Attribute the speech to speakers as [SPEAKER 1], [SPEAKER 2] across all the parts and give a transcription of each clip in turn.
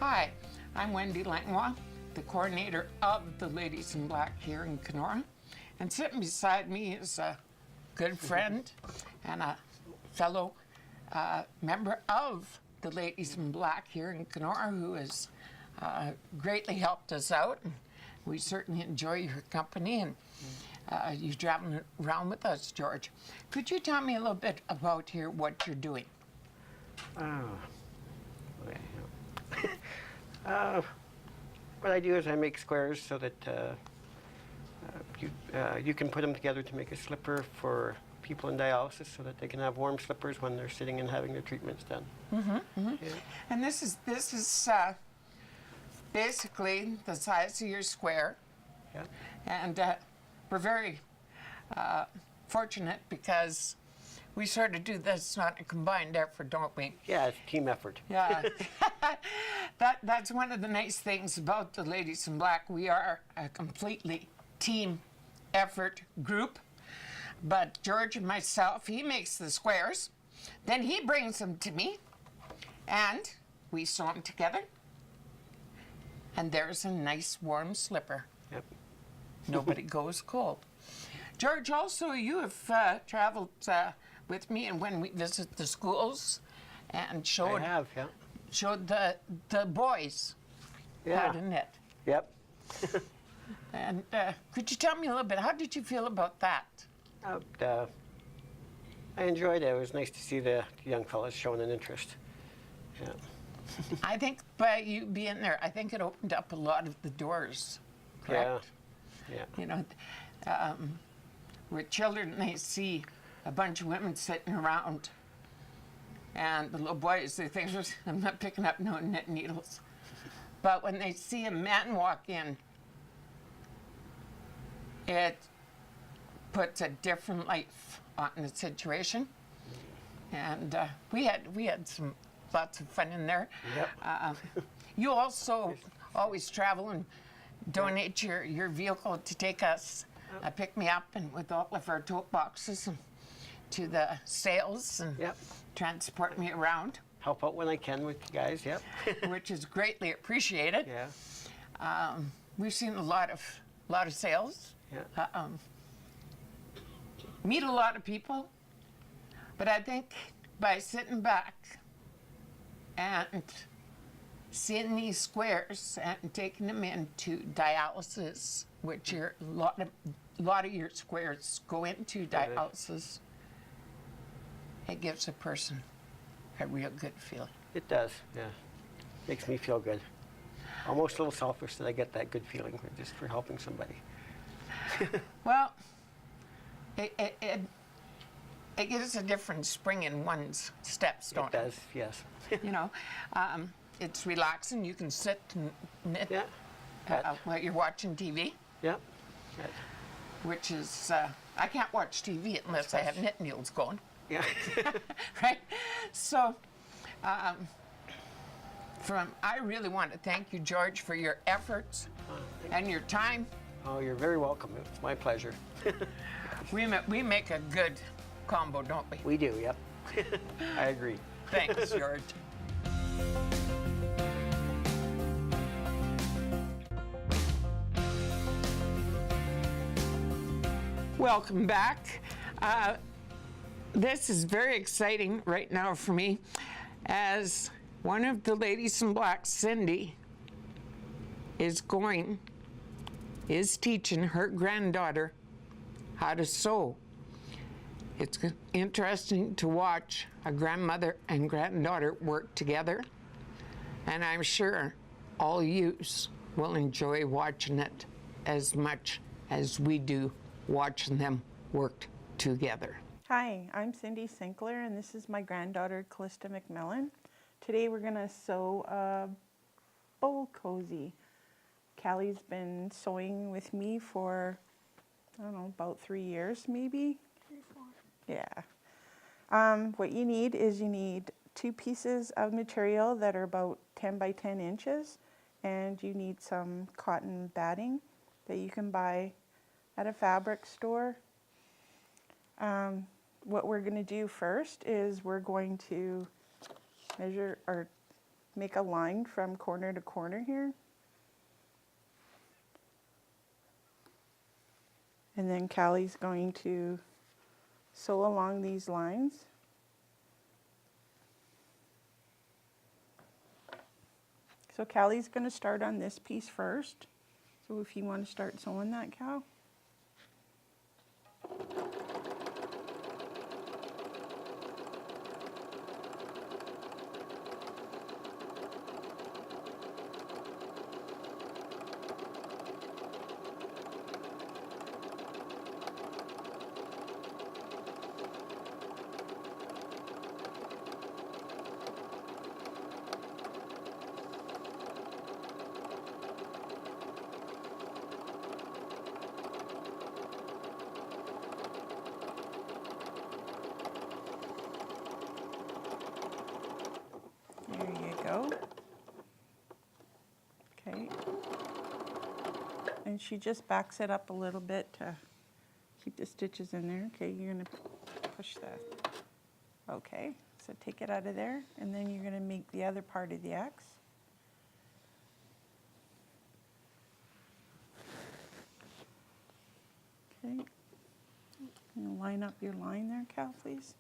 [SPEAKER 1] Hi, I'm Wendy Langlois, the coordinator of the Ladies in Black here in Kenora. And sitting beside me is a good friend and a fellow member of the Ladies in Black here in Kenora who has greatly helped us out. And we certainly enjoy your company and you traveling around with us, George. Could you tell me a little bit about here what you're doing?
[SPEAKER 2] What I do is I make squares so that you can put them together to make a slipper for people in dialysis so that they can have warm slippers when they're sitting and having their treatments done. Yeah.
[SPEAKER 1] And this is basically the size of your square.
[SPEAKER 2] Yeah.
[SPEAKER 1] And we're very fortunate because we sort of do this on a combined effort, don't we?
[SPEAKER 2] Yeah, it's a team effort.
[SPEAKER 1] Yeah. That's one of the nice things about the Ladies in Black. We are a completely team effort group. But George and myself, he makes the squares. Then he brings them to me. And we sew them together. And there's a nice warm slipper.
[SPEAKER 2] Yep.
[SPEAKER 1] Nobody goes cold. George, also you have traveled with me, and when we visit the schools and showed the boys how to knit.
[SPEAKER 2] Yep.
[SPEAKER 1] And could you tell me a little bit, how did you feel about that?
[SPEAKER 2] I enjoyed it. It was nice to see the young fellas showing an interest. Yeah.
[SPEAKER 1] I think by you being there, I think it opened up a lot of the doors, correct?
[SPEAKER 2] Yeah.
[SPEAKER 1] You know, with children, they see a bunch of women sitting around, and the little boys, they think, I'm not picking up no knit needles. But when they see a man walk in, it puts a different life on the situation. And we had lots of fun in there.
[SPEAKER 2] Yep.
[SPEAKER 1] You also always travel and donate your vehicle to take us, pick me up, and with all of our tote boxes and to the sales and transport me around.
[SPEAKER 2] Help out when I can with you guys, yep.
[SPEAKER 1] Which is greatly appreciated.
[SPEAKER 2] Yeah.
[SPEAKER 1] We've seen a lot of sales.
[SPEAKER 2] Yeah.
[SPEAKER 1] Meet a lot of people, but I think by sitting back and seeing these squares and taking them into dialysis, which a lot of your squares go into dialysis, it gives a person a real good feeling.
[SPEAKER 2] It does, yeah. Makes me feel good. Almost a little selfish that I get that good feeling just for helping somebody.
[SPEAKER 1] Well, it gives a different spring in one's steps, don't it?
[SPEAKER 2] It does, yes.
[SPEAKER 1] You know, it's relaxing. You can sit and knit while you're watching TV.
[SPEAKER 2] Yep.
[SPEAKER 1] Which is, I can't watch TV unless I have knit needles going.
[SPEAKER 2] Yeah.
[SPEAKER 1] Right? So, I really want to thank you, George, for your efforts and your time.
[SPEAKER 2] Oh, you're very welcome. It's my pleasure.
[SPEAKER 1] We make a good combo, don't we?
[SPEAKER 2] We do, yep. I agree.
[SPEAKER 1] Thanks, George. Welcome back. This is very exciting right now for me, as one of the Ladies in Black, Cindy, is teaching her granddaughter how to sew. It's interesting to watch a grandmother and granddaughter work together, and I'm sure all yous will enjoy watching it as much as we do watching them work together.
[SPEAKER 3] Hi, I'm Cindy Sinclair, and this is my granddaughter, Callista McMillan. Today we're going to sew a bowl cozy. Callie's been sewing with me for, I don't know, about 3 years maybe? 3 or 4. Yeah. What you need is 2 pieces of material that are about 10 by 10 inches, and you need some cotton batting that you can buy at a fabric store. What we're going to do first is we're going to measure or make a line from corner to corner here. And then Callie's going to sew along these lines. So Callie's going to start on this piece first. So if you want to start sewing that, Cal. There you go. Okay. And she just backs it up a little bit to keep the stitches in there. Okay, you're going to push that. Okay, so take it out of there, and then you're going to make the other part of the X. Okay. You line up your line there, Cal, please.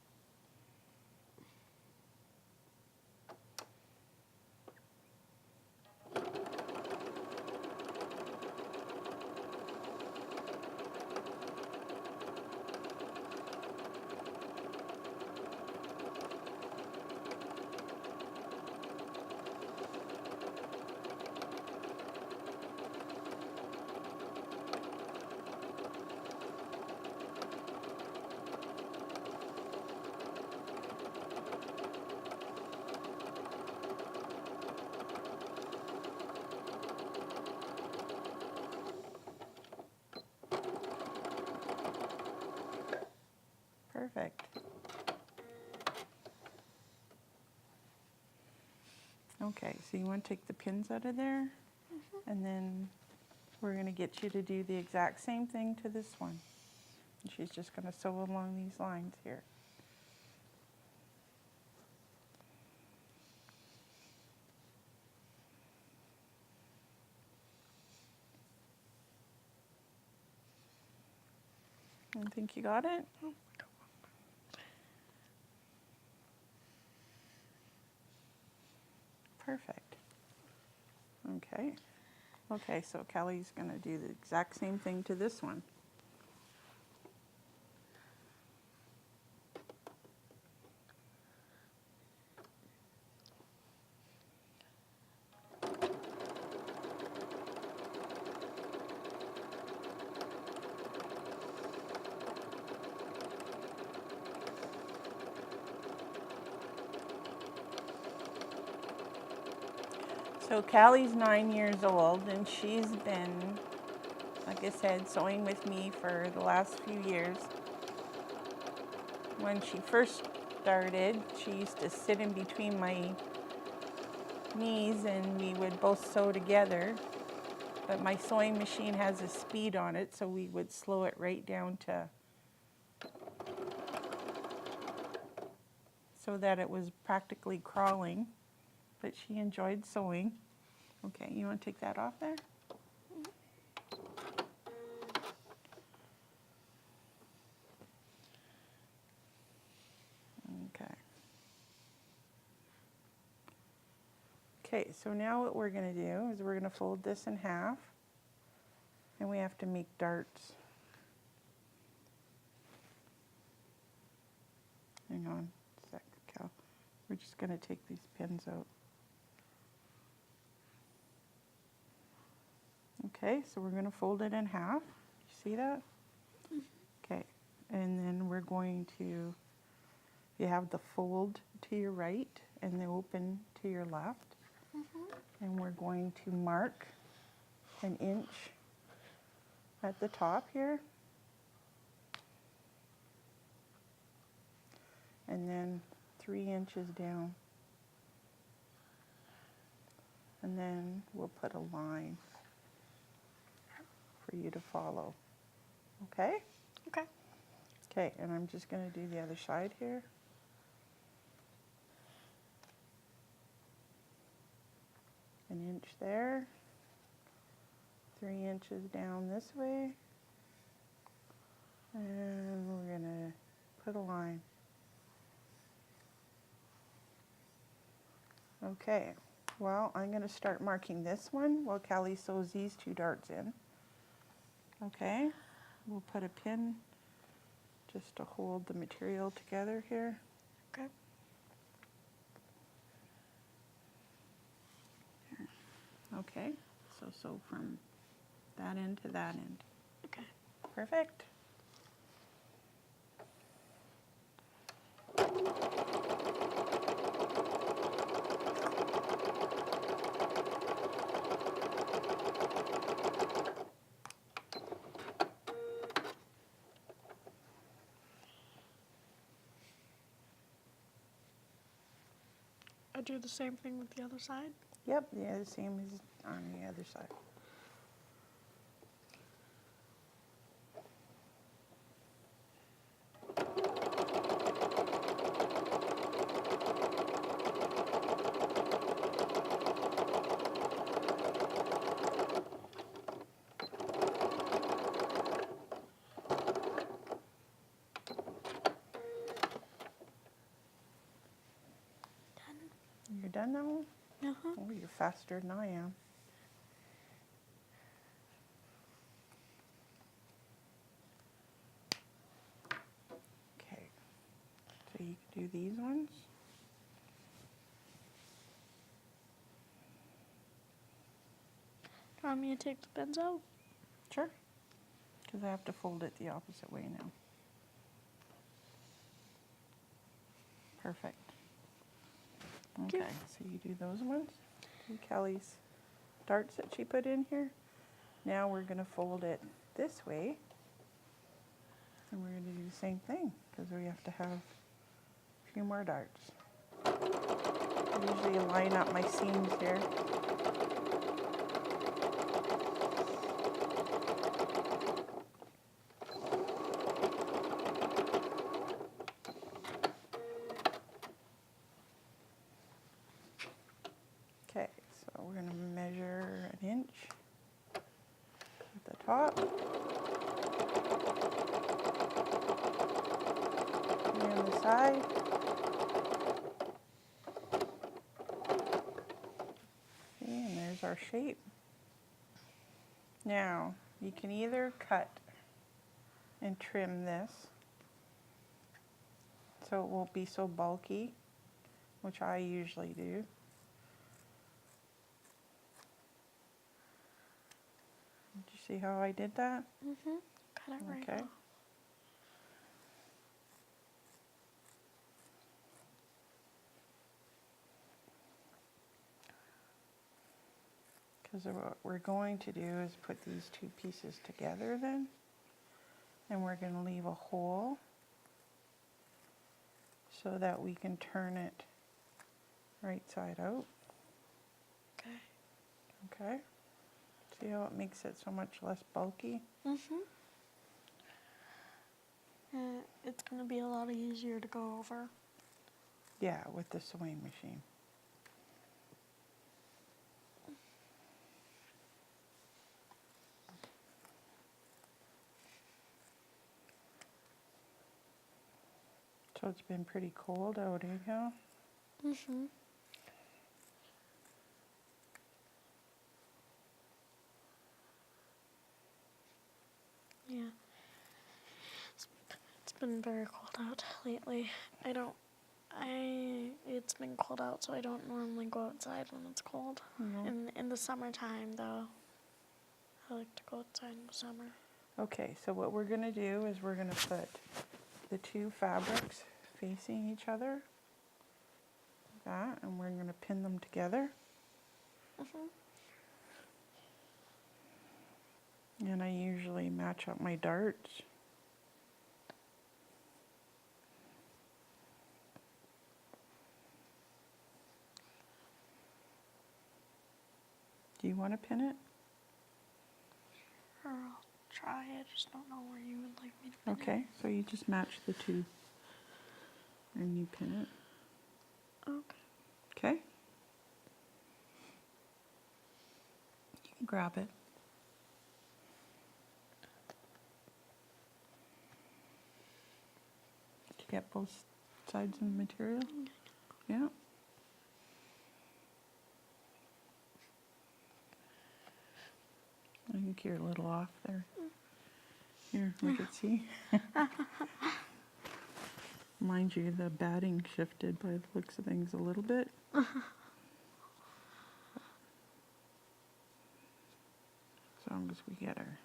[SPEAKER 3] Perfect. Okay, so you want to take the pins out of there, and then we're going to get you to do the exact same thing to this one. And she's just going to sew along these lines here. I think you got it? Perfect. Okay. Okay, so Kelly's going to do the exact same thing to this one. So Callie's 9 years old, and she's been, like I said, sewing with me for the last few years. When she first started, she used to sit in between my knees and we would both sew together. But my sewing machine has a speed on it, so we would slow it right down to so that it was practically crawling. But she enjoyed sewing. Okay, you want to take that off there? Okay. Okay, so now what we're going to do is we're going to fold this in half, and we have to make darts. Hang on a sec, Cal. We're just going to take these pins out. Okay, so we're going to fold it in half. You see that? Okay, and then we're going to, you have the fold to your right and the open to your left. And we're going to mark an inch at the top here. And then 3 inches down. And then we'll put a line for you to follow. Okay?
[SPEAKER 4] Okay.
[SPEAKER 3] Okay, and I'm just going to do the other side here. inch there, 3 inches down this way, and we're gonna put a line. Okay, well, I'm gonna start marking this one while Cali sews these 2 darts in. Okay, we'll put a pin just to hold the material together here.
[SPEAKER 4] Okay.
[SPEAKER 3] Okay, so sew from that end to that end.
[SPEAKER 4] Okay.
[SPEAKER 3] Perfect.
[SPEAKER 4] I do the same thing with the other side.
[SPEAKER 3] Yep, yeah, the same as on the other side. You're done now?
[SPEAKER 4] Uh-huh.
[SPEAKER 3] Oh, you're faster than I am. Okay, so you can do these ones.
[SPEAKER 4] Do you want me to take the pins out?
[SPEAKER 3] Sure. Because I have to fold it the opposite way now. Perfect.
[SPEAKER 4] Okay.
[SPEAKER 3] Okay, so you do those ones. And Kelly's darts that she put in here. Now we're going to fold it this way. And we're going to do the same thing because we have to have a few more darts. I usually line up my seams here. Okay, so we're going to measure an inch at the top. And on the side. Okay, and there's our shape. Now, you can either cut and trim this so it won't be so bulky, which I usually do. Did you see how I did that?
[SPEAKER 4] Mm-hmm. Cut it right
[SPEAKER 3] Okay.
[SPEAKER 4] off.
[SPEAKER 3] Because what we're going to do is put these 2 pieces together then, and we're going to leave a hole so that we can turn it right side out.
[SPEAKER 4] Okay.
[SPEAKER 3] Okay? See how it makes it so much less bulky?
[SPEAKER 4] Mm-hmm. It's going to be a lot easier to go over.
[SPEAKER 3] Yeah, with the sewing machine. So it's been pretty cold out, eh, Cal?
[SPEAKER 4] Mm-hmm. Yeah. It's been very cold out lately. It's been cold out, so I don't normally go outside when it's cold.
[SPEAKER 3] No.
[SPEAKER 4] In the summertime, though, I like to go outside in the summer.
[SPEAKER 3] Okay, so what we're going to do is we're going to put the 2 fabrics facing each other, like that, and we're going to pin them together.
[SPEAKER 4] Mm-hmm.
[SPEAKER 3] And I usually match up my darts. Do you want to pin it?
[SPEAKER 4] Or I'll try. I just don't know where you would like me to pin it.
[SPEAKER 3] Okay, so you just match the 2 and you pin it.
[SPEAKER 4] Okay.
[SPEAKER 3] Okay? grab it. Did you get both sides of the material? Yeah. I think you're a little off there. Here, we could see. Mind you, the batting shifted by the looks of things a little bit. As long as we get her.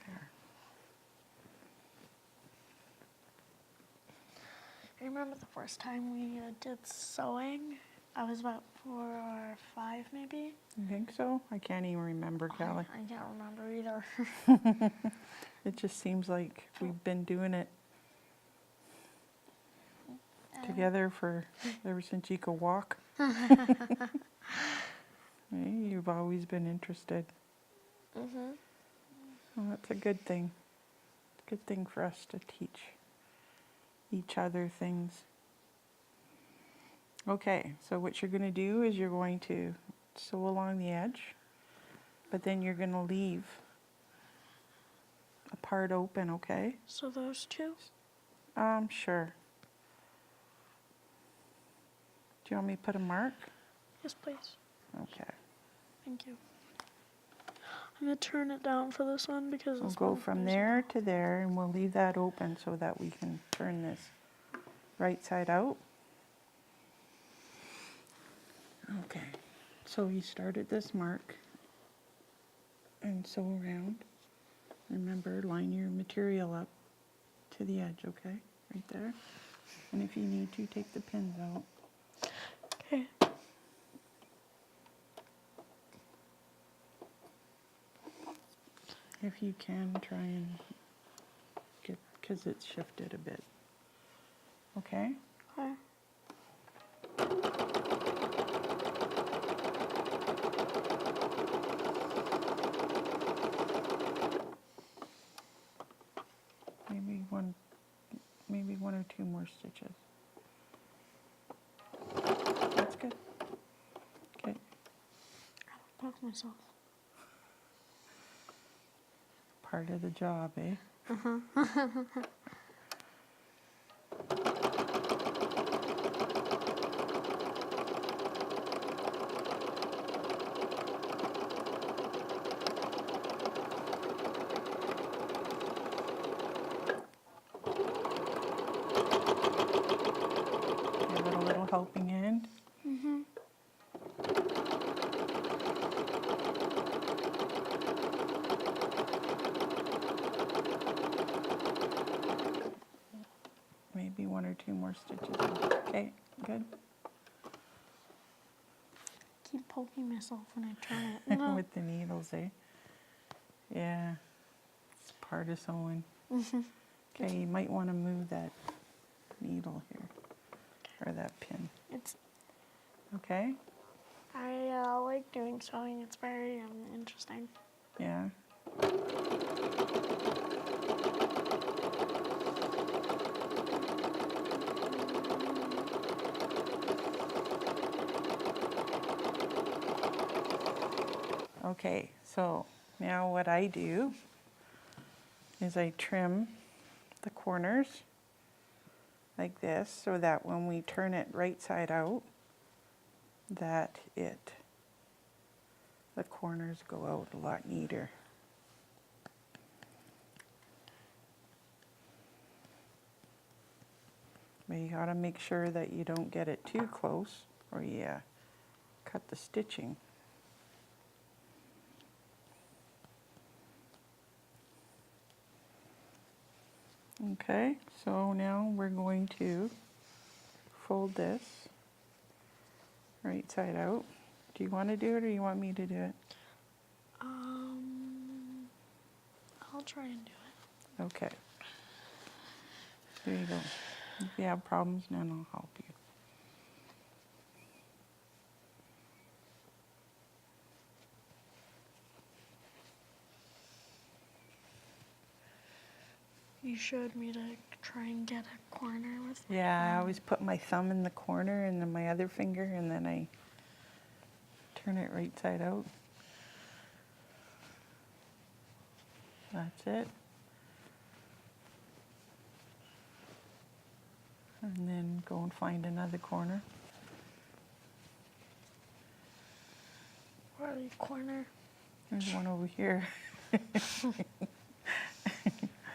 [SPEAKER 3] There.
[SPEAKER 4] I remember the first time we did sewing. I was about 4 or 5 maybe.
[SPEAKER 3] You think so? I can't even remember, Cali.
[SPEAKER 4] I can't remember either.
[SPEAKER 3] It just seems like we've been doing it together for ever since you could walk. Hey, you've always been interested.
[SPEAKER 4] Mhm.
[SPEAKER 3] Well, that's a good thing. Good thing for us to teach each other things. Okay, so what you're going to do is you're going to sew along the edge, but then you're going to leave a part open, okay?
[SPEAKER 4] So those two?
[SPEAKER 3] Sure. Do you want me to put a mark?
[SPEAKER 4] Yes, please.
[SPEAKER 3] Okay.
[SPEAKER 4] Thank you. I'm going to turn it down for this one because
[SPEAKER 3] We'll
[SPEAKER 4] it's
[SPEAKER 3] go from there to there, and we'll leave that open so that we can turn this right side out. Okay, so you start at this mark and sew around. Remember, line your material up to the edge, okay? Right there. And if you need to, take the pins out.
[SPEAKER 4] Okay.
[SPEAKER 3] If you can, try and get, because it's shifted a bit. Okay?
[SPEAKER 4] Okay.
[SPEAKER 3] Maybe one or two more stitches. That's good. Okay.
[SPEAKER 4] Poke myself.
[SPEAKER 3] Part of the job, eh? Give it a little helping hand.
[SPEAKER 4] Mhm.
[SPEAKER 3] Maybe one or two more stitches. Okay, good.
[SPEAKER 4] Keep poking myself when I turn it. No.
[SPEAKER 3] With the needles, eh? Yeah, it's part of sewing. Okay, you might want to move that needle here, or that pin.
[SPEAKER 4] It's.
[SPEAKER 3] Okay?
[SPEAKER 4] I like doing sewing. It's very interesting.
[SPEAKER 3] Yeah. Okay, so now what I do is I trim the corners like this so that when we turn it right side out, that the corners go out a lot neater. But you gotta make sure that you don't get it too close or you cut the stitching. Okay, so now we're going to fold this right side out. Do you want to do it or you want me to do it?
[SPEAKER 4] I'll try and do it.
[SPEAKER 3] Okay. There you go. If you have problems, then I'll help you.
[SPEAKER 4] Wendy showed me to try and get a corner with my
[SPEAKER 3] Yeah, I always put my thumb in the corner and then my other finger, and then I turn it right side out. That's it. And then go and find another corner.
[SPEAKER 4] Where the corner.
[SPEAKER 3] There's one over here.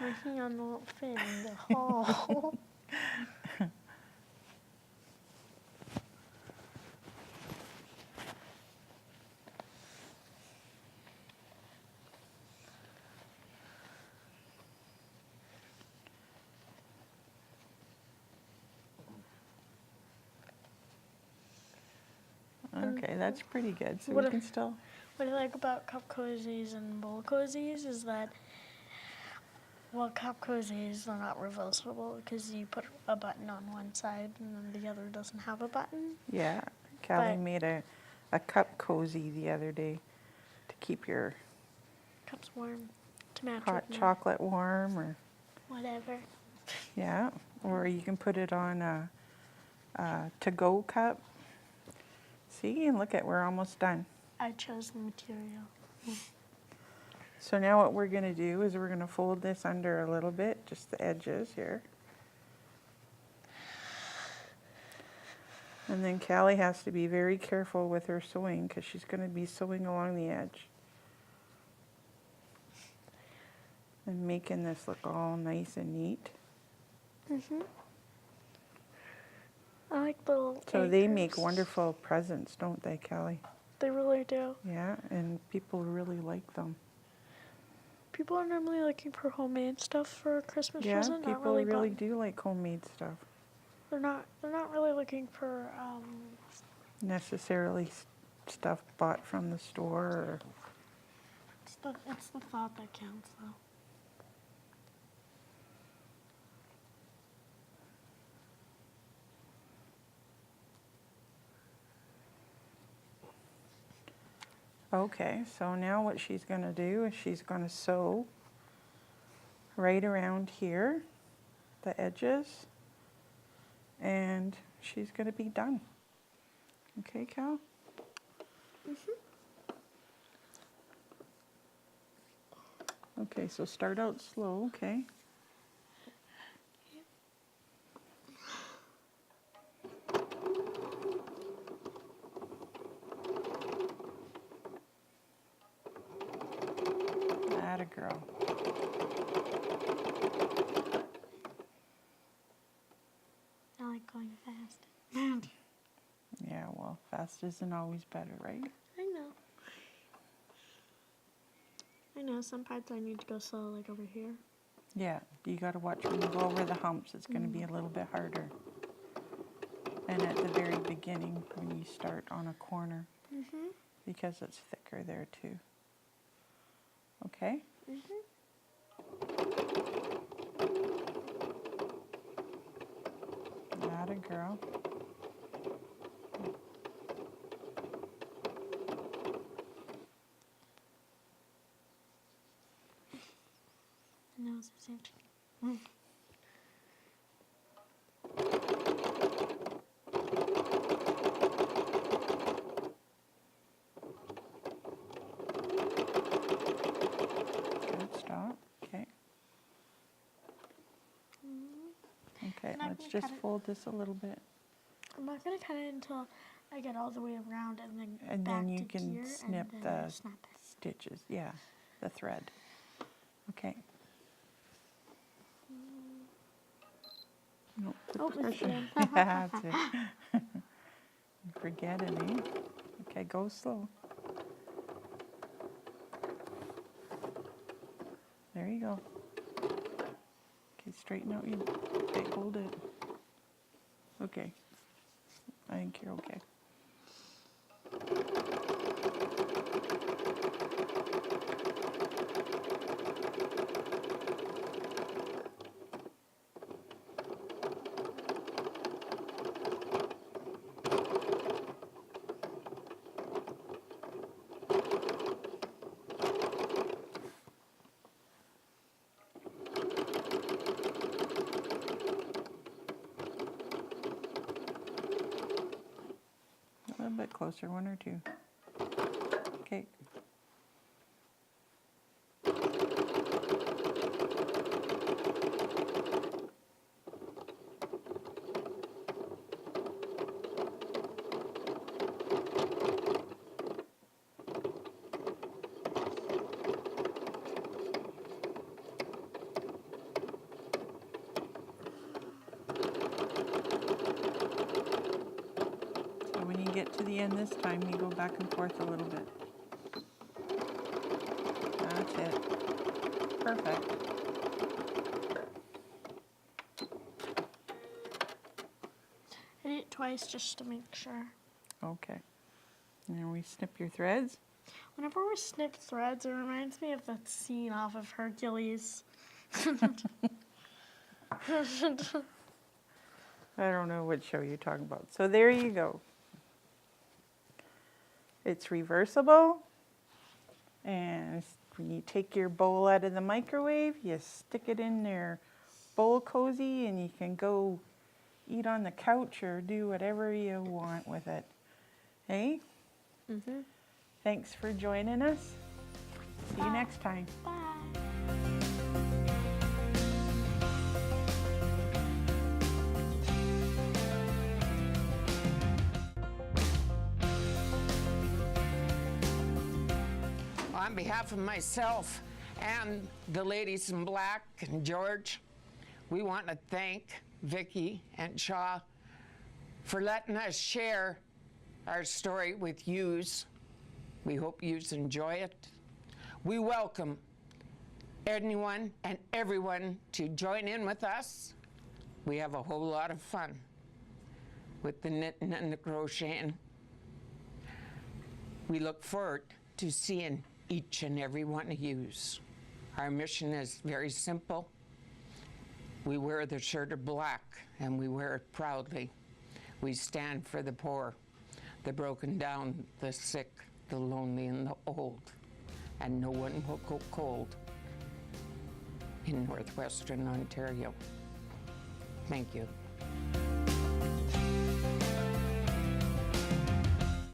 [SPEAKER 4] My hand won't fit in the hole.
[SPEAKER 3] Okay, that's pretty good. So
[SPEAKER 4] What
[SPEAKER 3] we
[SPEAKER 4] a-
[SPEAKER 3] can still.
[SPEAKER 4] What I like about cup cozies and bowl cozies is that, well, cup cozies are not reversible because you put a button on one side and then the other doesn't have a button.
[SPEAKER 3] Yeah, Callie
[SPEAKER 4] But-
[SPEAKER 3] made a cup cozy the other day to keep your
[SPEAKER 4] Cups warm to match
[SPEAKER 3] hot
[SPEAKER 4] with my
[SPEAKER 3] chocolate warm, or
[SPEAKER 4] whatever.
[SPEAKER 3] yeah, or you can put it on a to-go cup. See, and look at, we're almost done.
[SPEAKER 4] I chose the material.
[SPEAKER 3] So now what we're gonna do is we're gonna fold this under a little bit, just the edges here. And then Callie has to be very careful with her sewing because she's gonna be sewing along the edge. And making this look all nice and neat.
[SPEAKER 4] I like little
[SPEAKER 3] So they make
[SPEAKER 4] anchors.
[SPEAKER 3] wonderful presents, don't they, Callie?
[SPEAKER 4] They really do.
[SPEAKER 3] Yeah, and people really like them.
[SPEAKER 4] People are normally looking for homemade stuff for a Christmas
[SPEAKER 3] Yeah,
[SPEAKER 4] present. Not
[SPEAKER 3] people
[SPEAKER 4] really,
[SPEAKER 3] really
[SPEAKER 4] bought-
[SPEAKER 3] do like homemade stuff.
[SPEAKER 4] They're not really looking for.
[SPEAKER 3] Necessarily stuff bought from the store or.
[SPEAKER 4] It's the thought that counts, though.
[SPEAKER 3] Okay, so now what she's going to do is she's going to sew right around here, the edges, and she's going to be done. Okay, Cal? Okay, so start out slow, okay? Atta girl.
[SPEAKER 4] I like going fast.
[SPEAKER 3] Yeah, well, fast isn't always better, right?
[SPEAKER 4] I know. I know. Some parts I need to go slow, like over here.
[SPEAKER 3] Yeah, you got to watch when you go over the humps. It's going to be a little bit harder. And at the very beginning, when you start on a corner, because it's thicker there too. Okay? Atta girl.
[SPEAKER 4] No, it's the same thing.
[SPEAKER 3] Good, stop. Okay. Okay,
[SPEAKER 4] And I'm
[SPEAKER 3] let's
[SPEAKER 4] gonna
[SPEAKER 3] just
[SPEAKER 4] cut it.
[SPEAKER 3] fold this a little bit.
[SPEAKER 4] I'm not gonna cut it until I get all the way around and then
[SPEAKER 3] And
[SPEAKER 4] back
[SPEAKER 3] then you
[SPEAKER 4] to
[SPEAKER 3] can
[SPEAKER 4] here
[SPEAKER 3] snip
[SPEAKER 4] and then
[SPEAKER 3] the
[SPEAKER 4] snap it.
[SPEAKER 3] stitches. Yeah, the thread. Okay. No, put
[SPEAKER 4] Oh,
[SPEAKER 3] the
[SPEAKER 4] it's
[SPEAKER 3] pressure.
[SPEAKER 4] in.
[SPEAKER 3] Yeah, that's it. Forget it, eh? Okay, go slow. There you go. Okay, straighten out your, okay, hold it. Okay. I think you're okay. little bit closer, one or two. Okay. So when you get to the end this time, you go back and forth a little bit. That's it. Perfect.
[SPEAKER 4] I did it twice just to make sure.
[SPEAKER 3] Okay. Now we snip your threads.
[SPEAKER 4] Whenever we snip threads, it reminds me of that scene off of Hercules.
[SPEAKER 3] I don't know what show you're talking about. So there you go. It's reversible. And when you take your bowl out of the microwave, you stick it in their bowl cozy and you can go eat on the couch or do whatever you want with it. Hey?
[SPEAKER 4] Mm-hmm.
[SPEAKER 3] Thanks for joining us. See you next time.
[SPEAKER 4] Bye.
[SPEAKER 1] On behalf of myself and the ladies in black and George, we want to thank Vicki and Shaw for letting us share our story with yous. We hope yous enjoy it. We welcome anyone and everyone to join in with us. We have a whole lot of fun with the knitting and the crocheting. We look forward to seeing each and every one of yous. Our mission is very simple. We wear the shirt of black and we wear it proudly. We stand for the poor, the broken down, the sick, the lonely, and the old. And no one will go cold in northwestern Ontario. Thank you.